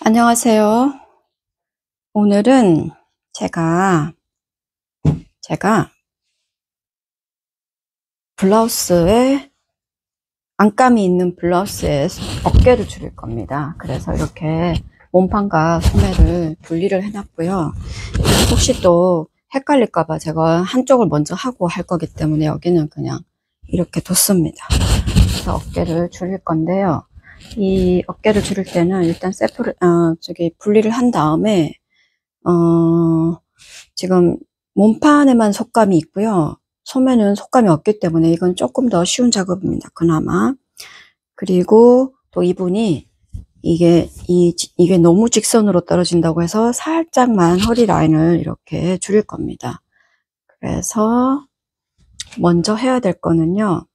안녕하세요. 오늘은 제가 블라우스에 안감이 있는 블라우스에 어깨를 줄일 겁니다. 그래서 이렇게 몸판과 소매를 분리를 해놨고요. 혹시 또 헷갈릴까봐 제가 한쪽을 먼저 하고 할 거기 때문에 여기는 그냥 이렇게 뒀습니다. 그래서 어깨를 줄일 건데요. 이 어깨를 줄일 때는 일단 분리를 한 다음에 지금 몸판에만 속감이 있고요. 소매는 속감이 없기 때문에 이건 조금 더 쉬운 작업입니다. 그나마. 그리고 또 이분이 이게 너무 직선으로 떨어진다고 해서 살짝만 허리 라인을 이렇게 줄일 겁니다. 그래서 먼저 해야 될 거는요.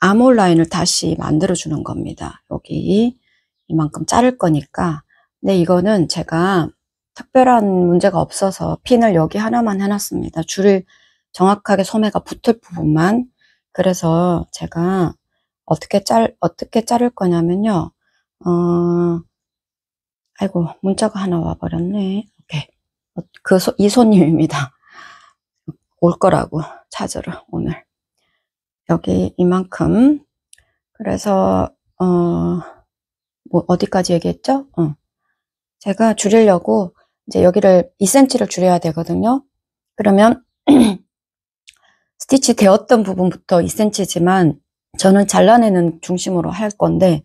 아몰 라인을 다시 만들어 주는 겁니다. 여기 이만큼 자를 거니까. 근데 이거는 제가 특별한 문제가 없어서 핀을 여기 하나만 해놨습니다. 줄을 정확하게 소매가 붙을 부분만. 그래서 제가 어떻게 자를 거냐면요. 아이고, 문자가 하나 와버렸네. 오케이. 이 손님입니다. 올 거라고 찾으러, 오늘. 여기 이만큼. 그래서, 어디까지 얘기했죠? 제가 줄이려고 이제 여기를 2cm를 줄여야 되거든요. 그러면 스티치 되었던 부분부터 2cm지만 저는 잘라내는 중심으로 할 건데,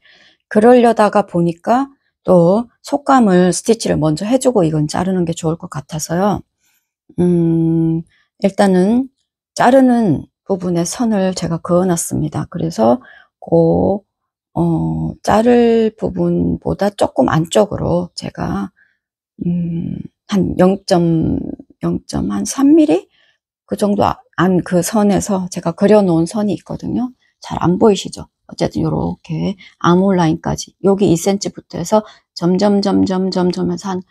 그러려다가 보니까 또 속감을 스티치를 먼저 해주고 이건 자르는 게 좋을 것 같아서요. 일단은 자르는 부분에 선을 제가 그어놨습니다. 그래서 자를 부분보다 조금 안쪽으로 제가 한 0.3mm 그 정도 그 선에서 제가 그려놓은 선이 있거든요. 잘 안 보이시죠? 어쨌든 요렇게 아몰 라인까지 여기 2cm부터 해서 점점 해서 한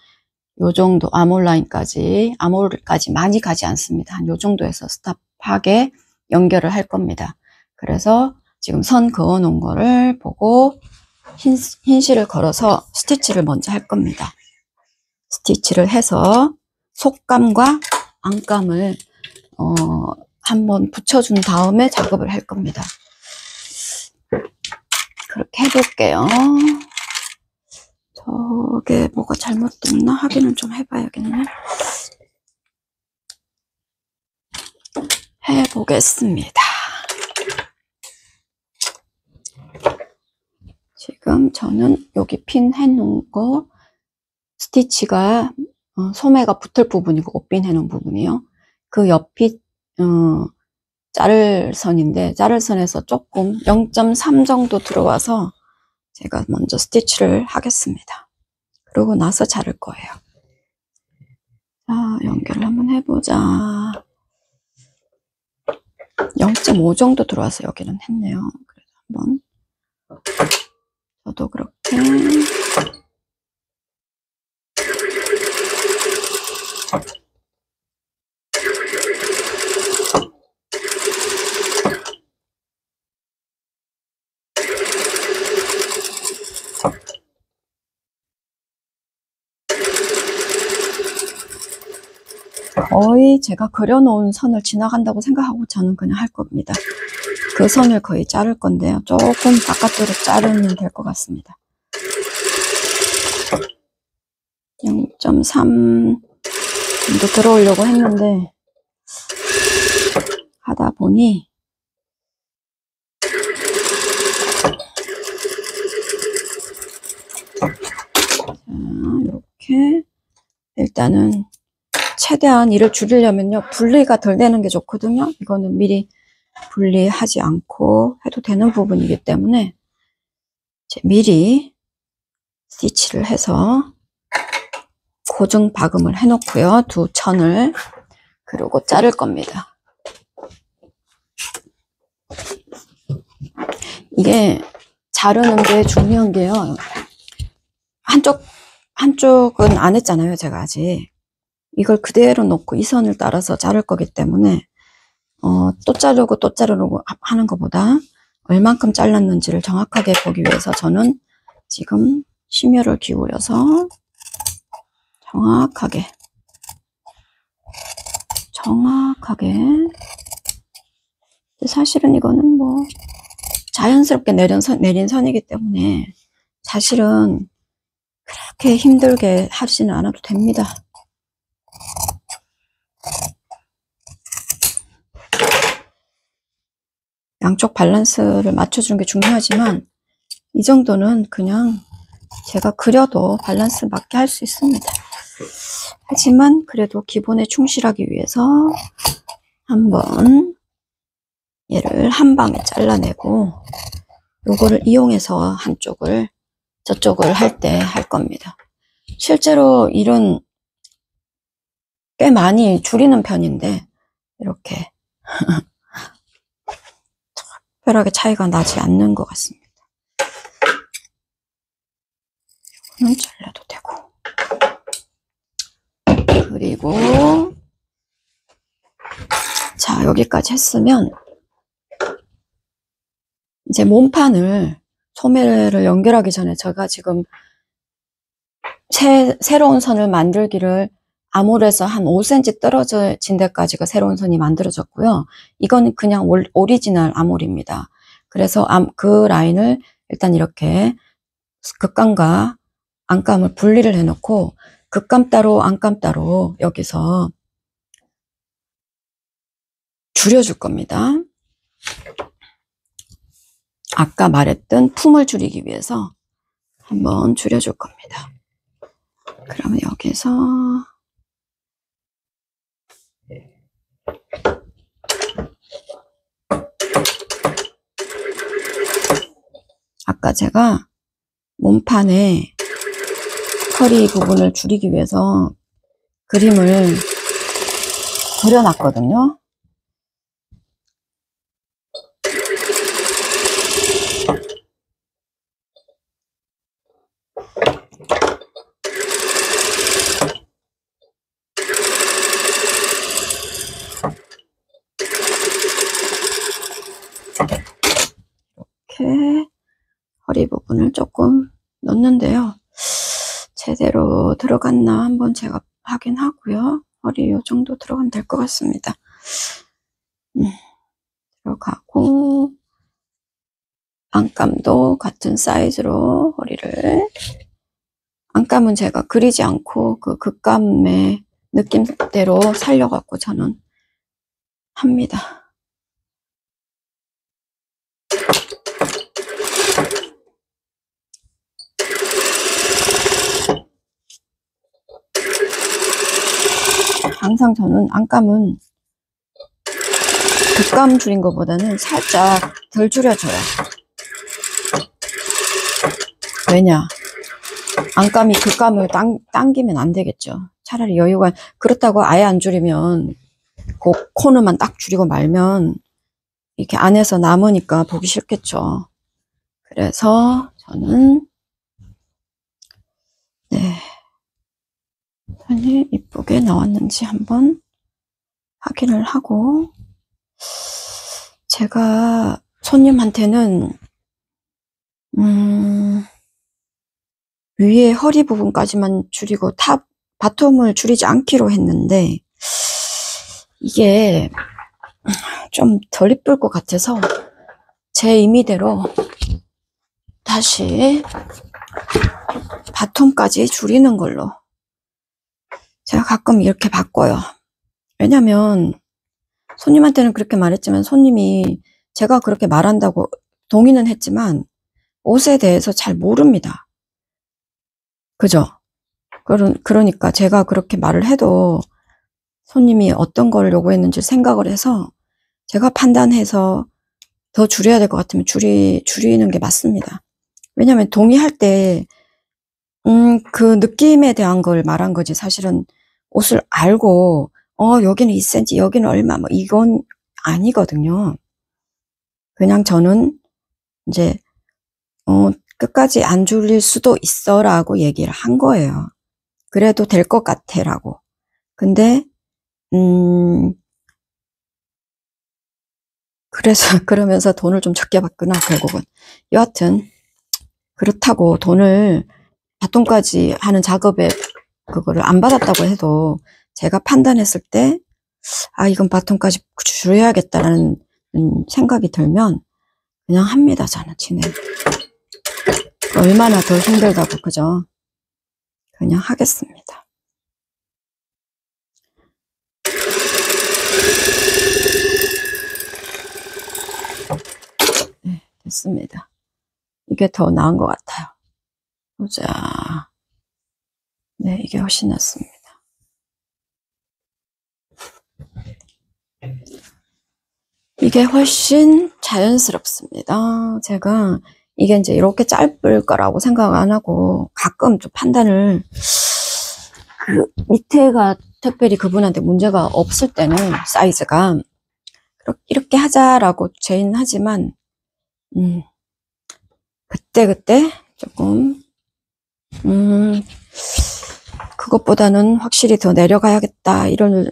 요 정도 아몰 라인까지, 아몰까지 많이 가지 않습니다. 한 요 정도에서 스탑하게 연결을 할 겁니다. 그래서 지금 선 그어 놓은 거를 보고 흰 실을 걸어서 스티치를 먼저 할 겁니다. 스티치를 해서 속감과 안감을 한번 붙여준 다음에 작업을 할 겁니다. 그렇게 해볼게요. 저게 뭐가 잘못됐나 확인을 좀 해봐야겠네. 해보겠습니다. 지금 저는 여기 핀 해놓은 거 스티치가 소매가 붙을 부분이고 옷핀 해놓은 부분이요. 그 옆이 자를 선인데 자를 선에서 조금 0.3 정도 들어와서 제가 먼저 스티치를 하겠습니다. 그러고 나서 자를 거예요. 자, 연결을 한번 해보자. 0.5 정도 들어와서 여기는 했네요. 그래서 한번 저도 그렇게 거의 제가 그려놓은 선을 지나간다고 생각하고 저는 그냥 할 겁니다. 그 선을 거의 자를 건데요. 조금 바깥으로 자르면 될 것 같습니다. 0.3 정도 들어오려고 했는데 하다 보니 자, 이렇게 일단은 최대한 일을 줄이려면요, 분리가 덜 되는 게 좋거든요. 이거는 미리 분리하지 않고 해도 되는 부분이기 때문에 미리 스티치를 해서 고정 박음을 해놓고요. 두 천을. 그리고 자를 겁니다. 이게 자르는 게 중요한 게요. 한쪽은 안 했잖아요. 제가 아직. 이걸 그대로 놓고 이 선을 따라서 자를 거기 때문에 또 자르고 하는 것보다 얼만큼 잘랐는지를 정확하게 보기 위해서 저는 지금 심혈을 기울여서 정확하게 사실은 이거는 뭐 자연스럽게 내린 선이기 때문에 사실은 그렇게 힘들게 하지는 않아도 됩니다. 양쪽 밸런스를 맞춰주는 게 중요하지만 이 정도는 그냥 제가 그려도 밸런스 맞게 할 수 있습니다. 하지만 그래도 기본에 충실하기 위해서 한번 얘를 한 방에 잘라내고 요거를 이용해서 한쪽을 저쪽을 할 때 할 겁니다. 실제로 일은 꽤 많이 줄이는 편인데 이렇게 특별하게 차이가 나지 않는 것 같습니다. 이거는 잘라도 되고, 그리고 자, 여기까지 했으면 이제 몸판을 소매를 연결하기 전에 제가 지금 새로운 선을 만들기를 아몰에서 한 5cm 떨어진 데까지가 새로운 선이 만들어졌고요. 이건 그냥 오리지널 아몰입니다. 그래서 그 라인을 일단 이렇게 극감과 안감을 분리를 해놓고 극감 따로 안감 따로 여기서 줄여줄 겁니다. 아까 말했던 품을 줄이기 위해서 한번 줄여줄 겁니다. 그러면 여기서 아까 제가 몸판에 허리 부분을 줄이기 위해서 그림을 그려놨거든요. 이렇게 허리 부분을 조금 넣는데요. 제대로 들어갔나 한번 제가 확인하고요. 허리 요 정도 들어가면 될 것 같습니다. 들어가고 안감도 같은 사이즈로 허리를, 안감은 제가 그리지 않고 그 극감의 느낌대로 살려갖고 저는 합니다. 항상 저는 안감은 극감 줄인 것보다는 살짝 덜 줄여줘요. 왜냐? 안감이 극감을 당기면 안 되겠죠. 차라리 여유가, 그렇다고 아예 안 줄이면 그 코너만 딱 줄이고 말면 이렇게 안에서 남으니까 보기 싫겠죠. 그래서 저는 편이 이쁘게 나왔는지 한번 확인을 하고, 제가 손님한테는 위에 허리 부분까지만 줄이고 바텀을 줄이지 않기로 했는데 이게 좀 덜 이쁠 것 같아서 제 임의대로 다시 바텀까지 줄이는 걸로, 제가 가끔 이렇게 바꿔요. 왜냐면 손님한테는 그렇게 말했지만 손님이 제가 그렇게 말한다고 동의는 했지만 옷에 대해서 잘 모릅니다. 그죠? 그러니까 제가 그렇게 말을 해도 손님이 어떤 걸 요구했는지 생각을 해서 제가 판단해서 더 줄여야 될 것 같으면 줄이는 게 맞습니다. 왜냐면 동의할 때 그 느낌에 대한 걸 말한 거지, 사실은 옷을 알고 여기는 2cm 여기는 얼마 뭐 이건 아니거든요. 그냥 저는 이제 끝까지 안 줄일 수도 있어 라고 얘기를 한 거예요. 그래도 될 것 같아 라고. 근데 그래서 그러면서 돈을 좀 적게 받구나 결국은. 여하튼 그렇다고 돈을 바통까지 하는 작업에 그거를 안 받았다고 해도 제가 판단했을 때 아 이건 바통까지 줄여야겠다라는 생각이 들면 그냥 합니다. 저는 진행. 얼마나 더 힘들다고 그죠? 그냥 하겠습니다. 네, 됐습니다. 이게 더 나은 것 같아요. 보자. 네, 이게 훨씬 낫습니다. 이게 훨씬 자연스럽습니다. 제가 이게 이제 이렇게 짧을 거라고 생각 안 하고 가끔 좀 판단을 그 밑에가 특별히 그분한테 문제가 없을 때는 사이즈가 이렇게 하자라고 제인하지만 그때 조금 그것보다는 확실히 더 내려가야겠다 이런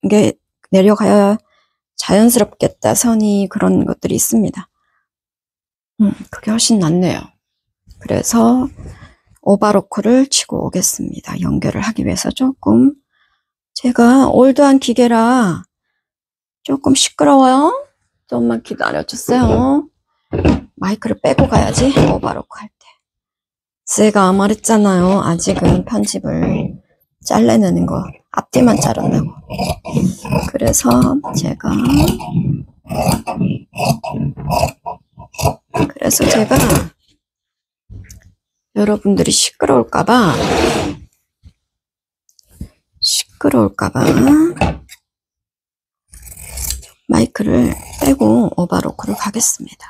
게 내려가야 자연스럽겠다 선이 그런 것들이 있습니다. 그게 훨씬 낫네요. 그래서 오바로크를 치고 오겠습니다. 연결을 하기 위해서 조금 제가 올드한 기계라 조금 시끄러워요. 좀만 기다려주세요. 마이크를 빼고 가야지 오바로크 할 때. 제가 말했잖아요. 아직은 편집을 잘라내는 거 앞뒤만 자른다고. 그래서 제가 여러분들이 시끄러울까봐 마이크를 빼고 오바로크를 가겠습니다.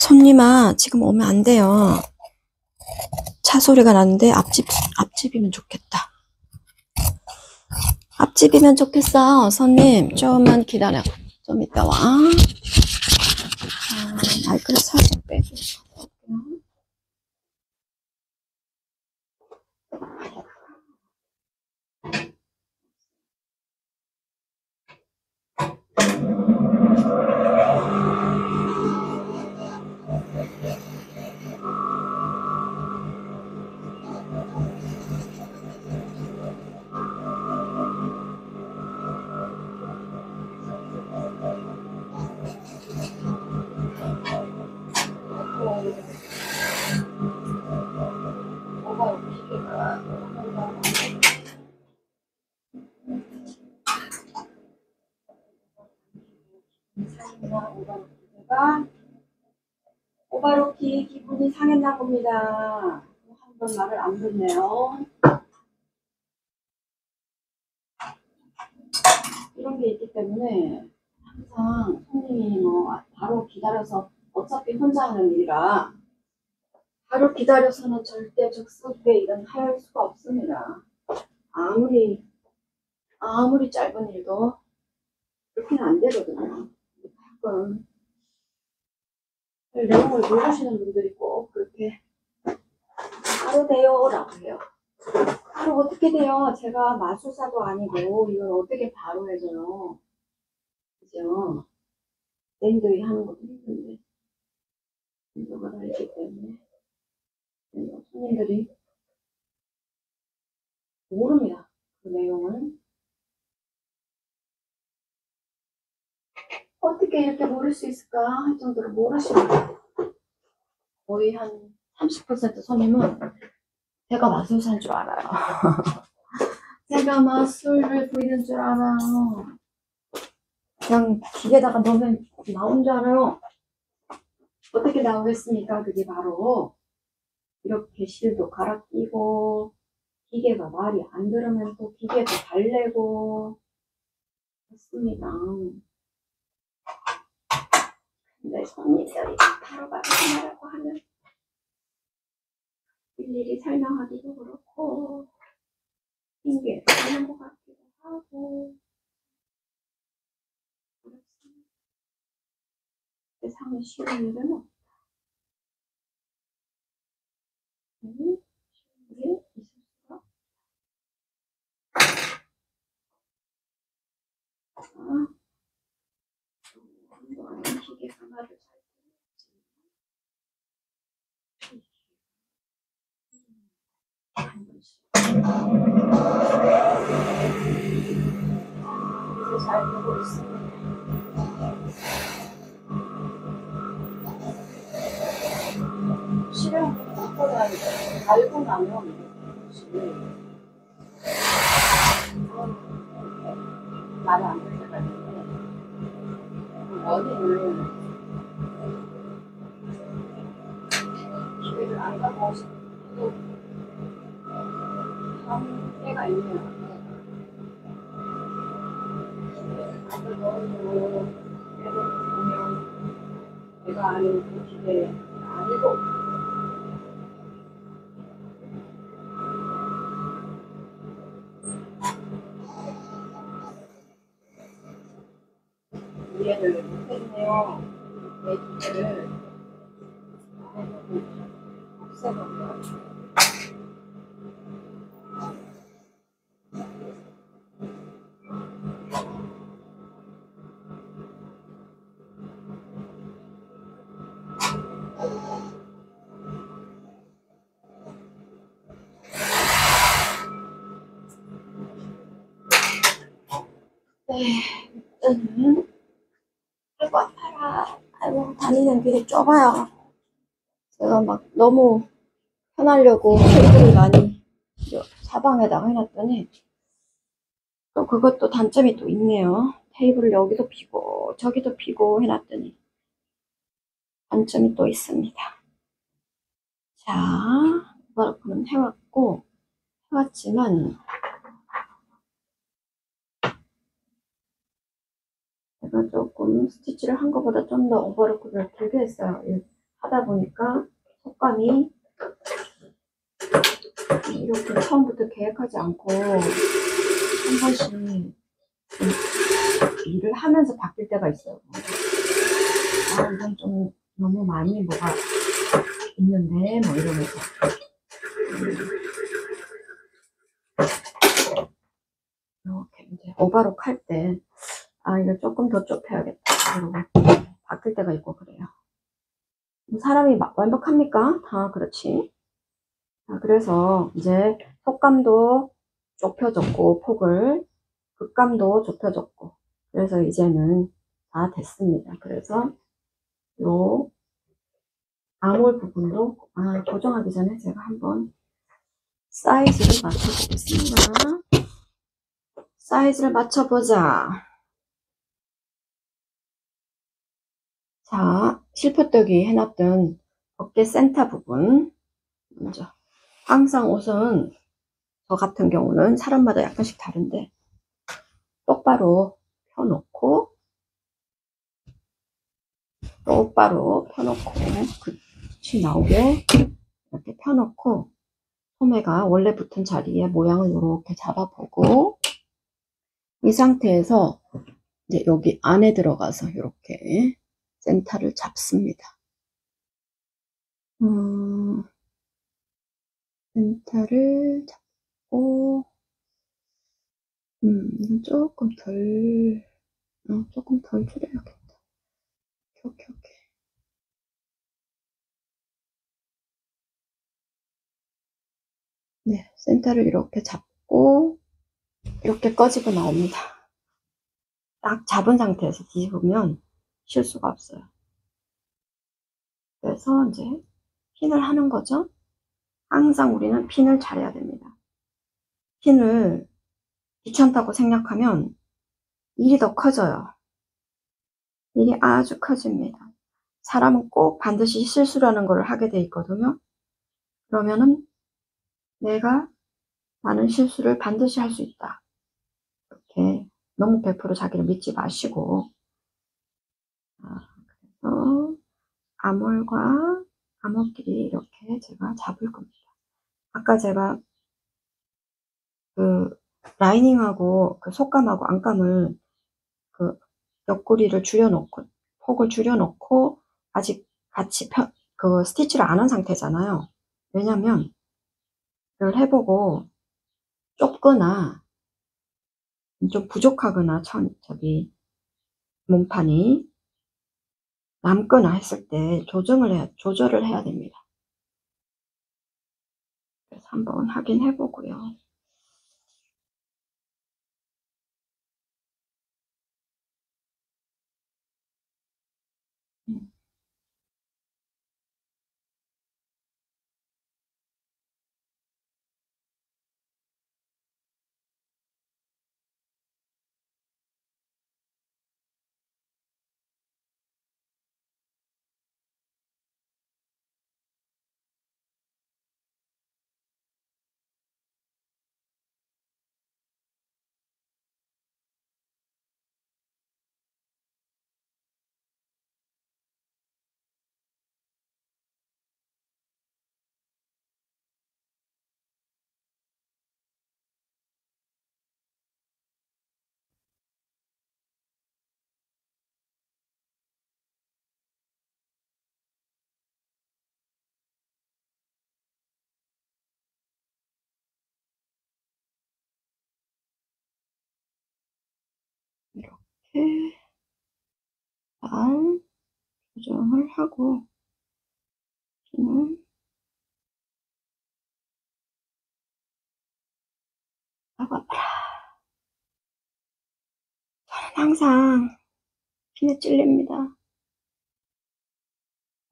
손님아 지금 오면 안 돼요. 차 소리가 나는데 앞집이면 좋겠다. 앞집이면 좋겠어. 손님 조금만 기다려. 좀 이따 와. 마이크를 살짝 빼고. 오바로키 기분이 상했나 봅니다. 한 번 말을 안 듣네요. 이런 게 있기 때문에 항상 손님이 바로 기다려서 어차피 혼자 하는 일이라 바로 기다려서는 절대 적습게 일은 할 수가 없습니다. 아무리 짧은 일도 그렇게는 안 되거든요. 가끔 내용을 모르시는 분들이 꼭 그렇게 바로 돼요 라고 해요. 바로 어떻게 돼요? 제가 마술사도 아니고 이걸 어떻게 바로 해줘요? 그죠? 내인들이 하는 것도 힘든데 인도가 다르기 때문에 손님들이 모릅니다. 그 내용을 어떻게 이렇게 모를 수 있을까 할 정도로 모르십니다. 거의 한 30% 손님은 제가 마술사인 줄 알아요. 제가 마술을 부리는 줄 알아요. 그냥 기계에다가 넣으면 나온 줄 알아요. 어떻게 나오겠습니까? 그게 바로 이렇게 실도 갈아 끼고 기계가 말이 안 들으면 또 기계도 달래고 그렇습니다. 근데 손님들이 바로바로 하라고 하면 일일이 설명하기도 그렇고 핑계를 대는 것 같기도 하고 그렇습니다. 세상에 쉬운 일은 없다. 쉬운 일이 있을 수가 없다. 한번 여기 하나를 잘 이제 잘 되고 있습니다. 실험 것보다 달고 나면 말이 안 될 때가 있는데 원인을 기회를 안 가고 싶어도 한계가 있네요. 너무 애들 보면 내가 아는 그 기대 아니고 이해를 못했네요. 내 기대를 없애버려. 네, 일단은 아이고 아파라. 아이고 다니는 길이 좁아요. 제가 막 너무 편하려고 테이블을 많이 사방에다가 해놨더니 또 그것도 단점이 또 있네요. 테이블을 여기도 피고 저기도 피고 해놨더니 단점이 또 있습니다. 자, 오버로크는 해왔지만 제가 조금 스티치를 한 것보다 좀 더 오버로크를 길게 했어요. 하다 보니까 속감이 이렇게 처음부터 계획하지 않고 한 번씩 일을 하면서 바뀔 때가 있어요. 아, 이건 좀 너무 많이 뭐가 있는데 뭐 이러면서 이렇게 이제 오버록 할 때 아, 이거 조금 더 좁혀야겠다 그러고 바뀔 때가 있고 그래요. 사람이 완벽합니까? 다 그렇지. 그래서 이제 속감도 좁혀졌고 폭을 극감도 좁혀졌고 그래서 이제는 다 됐습니다. 그래서 요 아몰 부분도 고정하기 전에 제가 한번 사이즈를 맞춰보겠습니다. 사이즈를 맞춰보자. 자, 실퍼뜨기 해놨던 어깨 센터 부분 먼저. 항상 옷은 저 같은 경우는 사람마다 약간씩 다른데 똑바로 펴놓고 끝이 나오게 이렇게 펴놓고 소매가 원래 붙은 자리에 모양을 이렇게 잡아보고 이 상태에서 이제 여기 안에 들어가서 이렇게 센터를 잡습니다. 센터를 잡고 조금 덜 줄여야겠다. 오케이. 네, 센터를 이렇게 잡고 이렇게 꺼지고 나옵니다. 딱 잡은 상태에서 뒤집으면 실수가 없어요. 그래서 이제 핀을 하는 거죠. 항상 우리는 핀을 잘해야 됩니다. 핀을 귀찮다고 생각하면 일이 더 커져요. 일이 아주 커집니다. 사람은 꼭 반드시 실수라는 걸 하게 돼 있거든요. 그러면은 나는 실수를 반드시 할 수 있다. 이렇게 너무 100% 자기를 믿지 마시고 그래서 암홀과 암호끼리 이렇게 제가 잡을 겁니다. 아까 제가 그 라이닝하고 그 속감하고 안감을 그 옆구리를 줄여놓고 폭을 줄여놓고 아직 같이 그 스티치를 안 한 상태잖아요. 왜냐면 이걸 해보고 좁거나 좀 부족하거나 몸판이 남거나 했을 때 조절을 해야 됩니다. 그래서 한번 확인해 보고요. 음. 이렇게 잘 조정을 하고 피는 잡아봐라. 저는 항상 피에 찔립니다.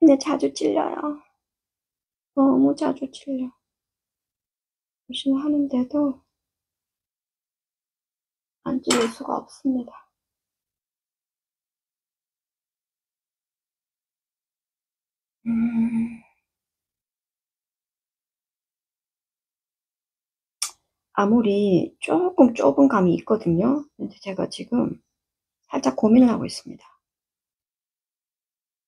피에 자주 찔려요. 너무 자주 찔려. 열심히 하는데도 안 찔릴 수가 없습니다. 아무리 조금 좁은 감이 있거든요. 근데 제가 지금 살짝 고민을 하고 있습니다.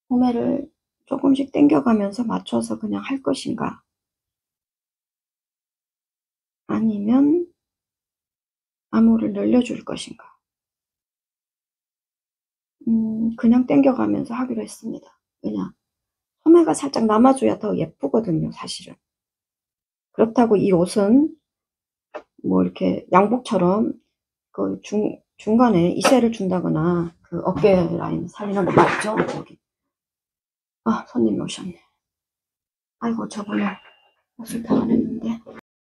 소매를 조금씩 당겨가면서 맞춰서 그냥 할 것인가, 아니면 암호를 늘려줄 것인가. 그냥 당겨가면서 하기로 했습니다. 왜냐, 소매가 살짝 남아줘야 더 예쁘거든요, 사실은. 그렇다고 이 옷은 뭐 이렇게 양복처럼 그 중간에 이셀을 준다거나 그 어깨 라인 살리는 거 맞죠? 여기. 아, 손님이 오셨네. 아이고, 저번에 옷을 다 안 했는데.